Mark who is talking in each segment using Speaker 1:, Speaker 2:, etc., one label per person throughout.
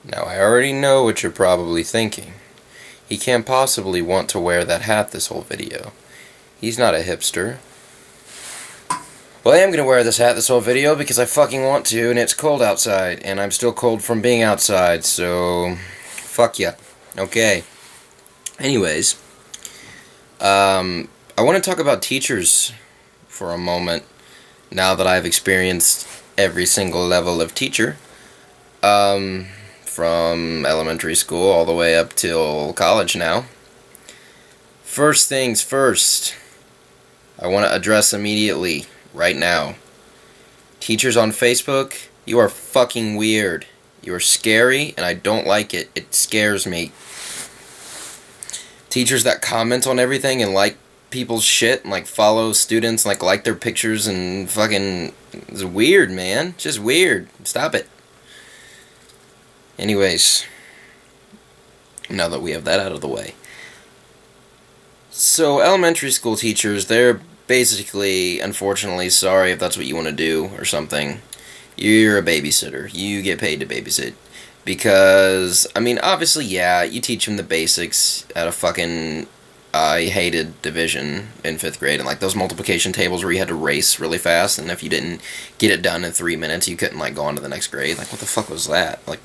Speaker 1: Now I already know what you're probably thinking. He can't possibly want to wear that hat this whole video. He's not a hipster. Well, I am gonna wear this hat this whole video because I fucking want to, and it's cold outside, and I'm still cold from being outside, so fuck ya. Okay. Anyways, I want to talk about teachers for a moment now that I've experienced every single level of teacher. From elementary school all the way up till college now. First things first, I want to address immediately, right now. Teachers on Facebook, you are fucking weird. You are scary, and I don't like it. It scares me. Teachers that comment on everything and like people's shit and like follow students and like their pictures and fucking... It's weird, man. Just weird. Stop it. Anyways, now that we have that out of the way. So, elementary school teachers, they're basically, unfortunately, sorry if that's what you want to do or something. You're a babysitter. You get paid to babysit. Because, I mean, obviously, yeah, you teach them the basics at a fucking... I hated division in 5th grade, and like those multiplication tables where you had to race really fast, and if you didn't get it done in 3 minutes, you couldn't like go on to the next grade. Like, what the fuck was that? Like,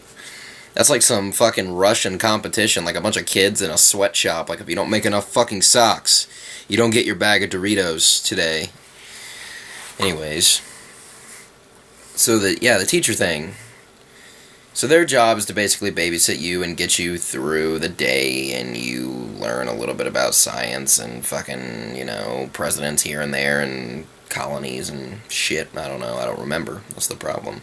Speaker 1: that's like some fucking Russian competition, like a bunch of kids in a sweatshop. Like, if you don't make enough fucking socks, you don't get your bag of Doritos today. Anyways. So, the teacher thing. So their job is to basically babysit you and get you through the day, and you learn a little bit about science and fucking, presidents here and there and colonies and shit. I don't know. I don't remember. That's the problem.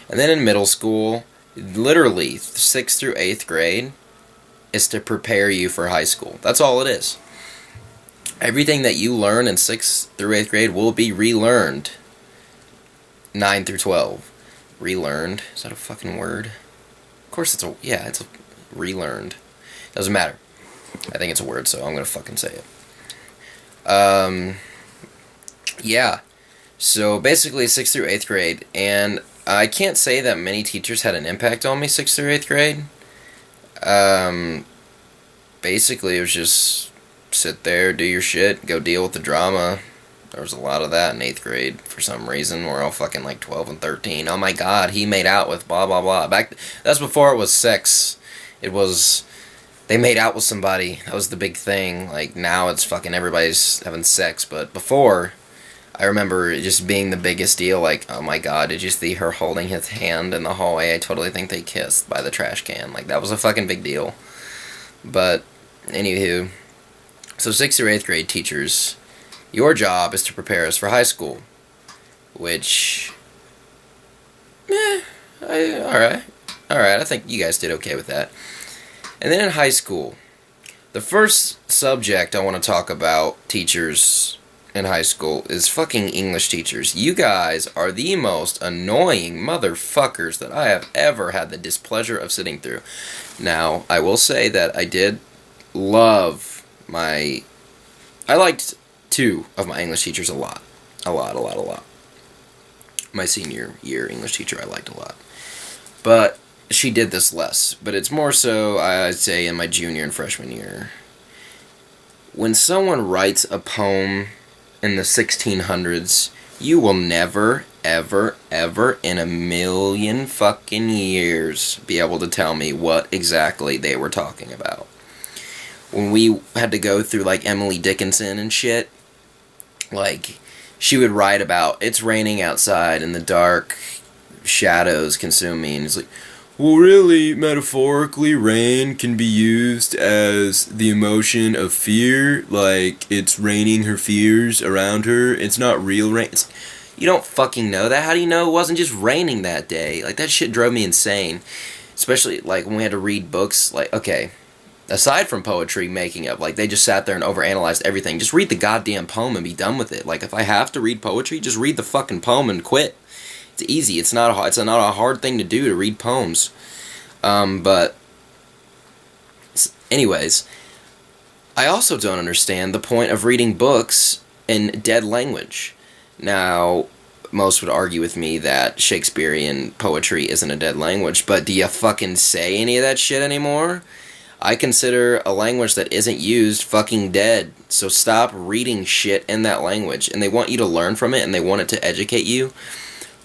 Speaker 1: And then in middle school... Literally, 6th through 8th grade is to prepare you for high school. That's all it is. Everything that you learn in 6th through 8th grade will be relearned 9 through 12. Relearned? Is that a fucking word? Of course it's it's relearned. Doesn't matter. I think it's a word, so I'm gonna fucking say it. Yeah. So basically 6th through 8th grade, and I can't say that many teachers had an impact on me 6th through 8th grade. Basically, it was just sit there, do your shit, go deal with the drama. There was a lot of that in 8th grade for some reason. We're all fucking like 12 and 13. Oh my god, he made out with blah blah blah. That's before it was sex. It was... They made out with somebody. That was the big thing. Like, now it's fucking everybody's having sex, but before... I remember it just being the biggest deal, like, oh my god, did you see her holding his hand in the hallway? I totally think they kissed by the trash can. Like, that was a fucking big deal. But, anywho, so 6th or 8th grade teachers, your job is to prepare us for high school. Which, alright, I think you guys did okay with that. And then in high school, the first subject I want to talk about, teachers... in high school, is fucking English teachers. You guys are the most annoying motherfuckers that I have ever had the displeasure of sitting through. Now, I will say that I did love I liked 2 of my English teachers a lot. A lot. My senior year English teacher I liked a lot. But she did this less. But it's more so, I'd say, in my junior and freshman year. When someone writes a poem in the 1600s, you will never, ever, ever in a million fucking years be able to tell me what exactly they were talking about. When we had to go through, like, Emily Dickinson and shit, like, she would write about, it's raining outside and the dark shadows consume me, and it's like, well, really, metaphorically, rain can be used as the emotion of fear, like it's raining her fears around her. It's not real rain. You don't fucking know that. How do you know it wasn't just raining that day? Like, that shit drove me insane. Especially, like, when we had to read books, like, okay, aside from poetry making up, like, they just sat there and overanalyzed everything. Just read the goddamn poem and be done with it. Like, if I have to read poetry, just read the fucking poem and quit. It's easy. It's not a hard thing to do, to read poems. But anyways, I also don't understand the point of reading books in dead language. Now, most would argue with me that Shakespearean poetry isn't a dead language, but do you fucking say any of that shit anymore? I consider a language that isn't used fucking dead. So stop reading shit in that language. And they want you to learn from it, and they want it to educate you.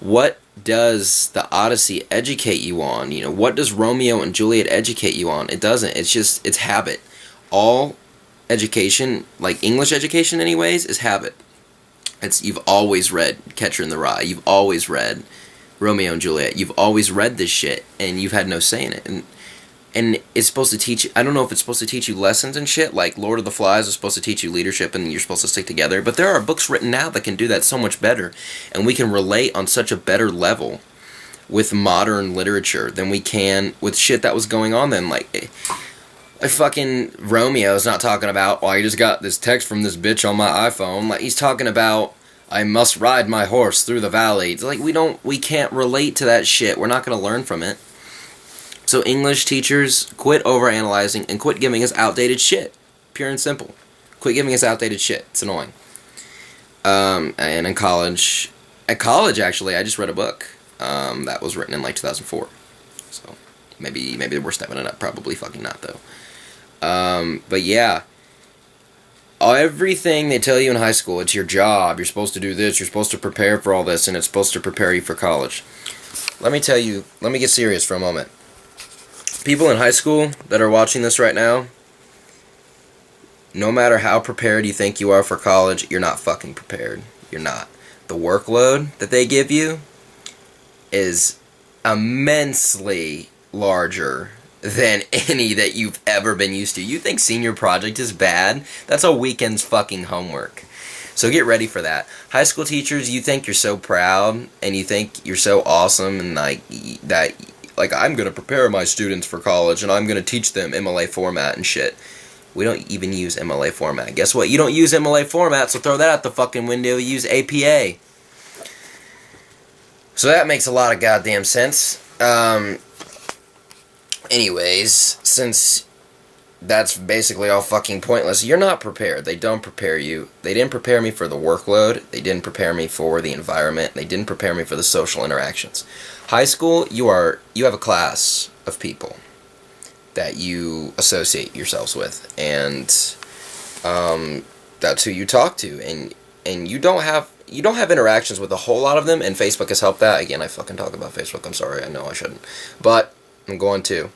Speaker 1: What does the Odyssey educate you on? You know, what does Romeo and Juliet educate you on? It doesn't. It's habit. All education, like English education anyways, is habit. You've always read Catcher in the Rye. You've always read Romeo and Juliet. You've always read this shit, and you've had no say in it. And it's supposed to teach you, I don't know if it's supposed to teach you lessons and shit, like Lord of the Flies is supposed to teach you leadership and you're supposed to stick together, but there are books written now that can do that so much better, and we can relate on such a better level with modern literature than we can with shit that was going on then. Like fucking Romeo's not talking about, I just got this text from this bitch on my iPhone. Like, he's talking about, I must ride my horse through the valley. It's like, we can't relate to that shit. We're not going to learn from it. So English teachers, quit overanalyzing and quit giving us outdated shit. Pure and simple. Quit giving us outdated shit. It's annoying. And in college, actually, I just read a book that was written in like 2004. So maybe we're stepping it up. Probably fucking not though. But yeah, everything they tell you in high school, it's your job, you're supposed to do this, you're supposed to prepare for all this, and it's supposed to prepare you for college. Let me get serious for a moment. People in high school that are watching this right now, no matter how prepared you think you are for college, you're not fucking prepared. You're not. The workload that they give you is immensely larger than any that you've ever been used to. You think senior project is bad? That's a weekend's fucking homework. So get ready for that. High school teachers, you think you're so proud and you think you're so awesome and like I'm going to prepare my students for college and I'm going to teach them MLA format and shit. We don't even use MLA format. Guess what? You don't use MLA format, so throw that out the fucking window. You use APA. So that makes a lot of goddamn sense. Anyways, since that's basically all fucking pointless, you're not prepared. They don't prepare you. They didn't prepare me for the workload. They didn't prepare me for the environment. They didn't prepare me for the social interactions. High school, you have a class of people that you associate yourselves with, and that's who you talk to, and you don't have interactions with a whole lot of them, and Facebook has helped that. Again, I fucking talk about Facebook. I'm sorry. I know I shouldn't, but I'm going to.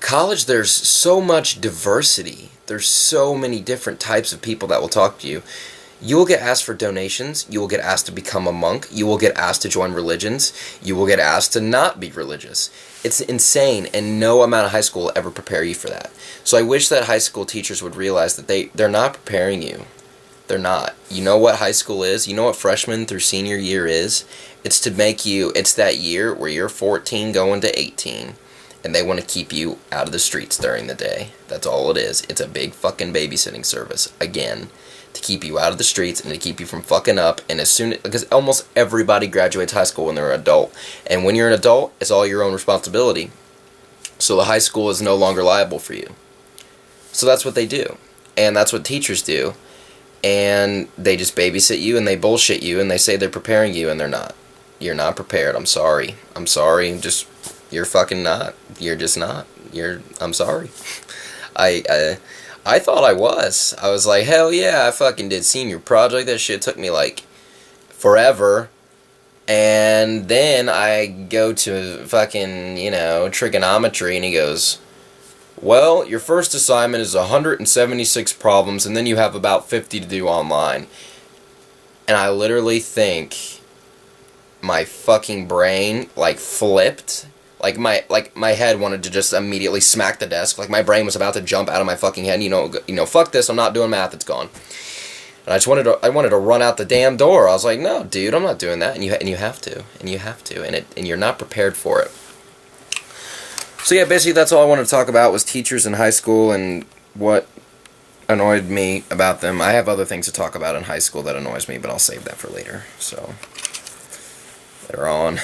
Speaker 1: College, there's so much diversity. There's so many different types of people that will talk to you. You will get asked for donations. You will get asked to become a monk. You will get asked to join religions. You will get asked to not be religious. It's insane, and no amount of high school will ever prepare you for that. So I wish that high school teachers would realize that they're not preparing you. They're not. You know what high school is? You know what freshman through senior year is? It's to make you, it's that year where you're 14 going to 18. And they want to keep you out of the streets during the day. That's all it is. It's a big fucking babysitting service. Again, to keep you out of the streets and to keep you from fucking up. And because almost everybody graduates high school when they're an adult. And when you're an adult, it's all your own responsibility. So the high school is no longer liable for you. So that's what they do. And that's what teachers do. And they just babysit you and they bullshit you and they say they're preparing you and they're not. You're not prepared. I'm sorry. You're fucking not. You're just not. I'm sorry. I thought I was. I was like, hell yeah, I fucking did senior project. That shit took me like forever. And then I go to fucking, trigonometry and he goes, well, your first assignment is 176 problems and then you have about 50 to do online. And I literally think my fucking brain flipped. Like my head wanted to just immediately smack the desk. Like my brain was about to jump out of my fucking head. Fuck this. I'm not doing math. It's gone. And I wanted to run out the damn door. I was like, no, dude, I'm not doing that. And you have to, and you're not prepared for it. So yeah, basically that's all I wanted to talk about was teachers in high school and what annoyed me about them. I have other things to talk about in high school that annoys me, but I'll save that for later. So later on.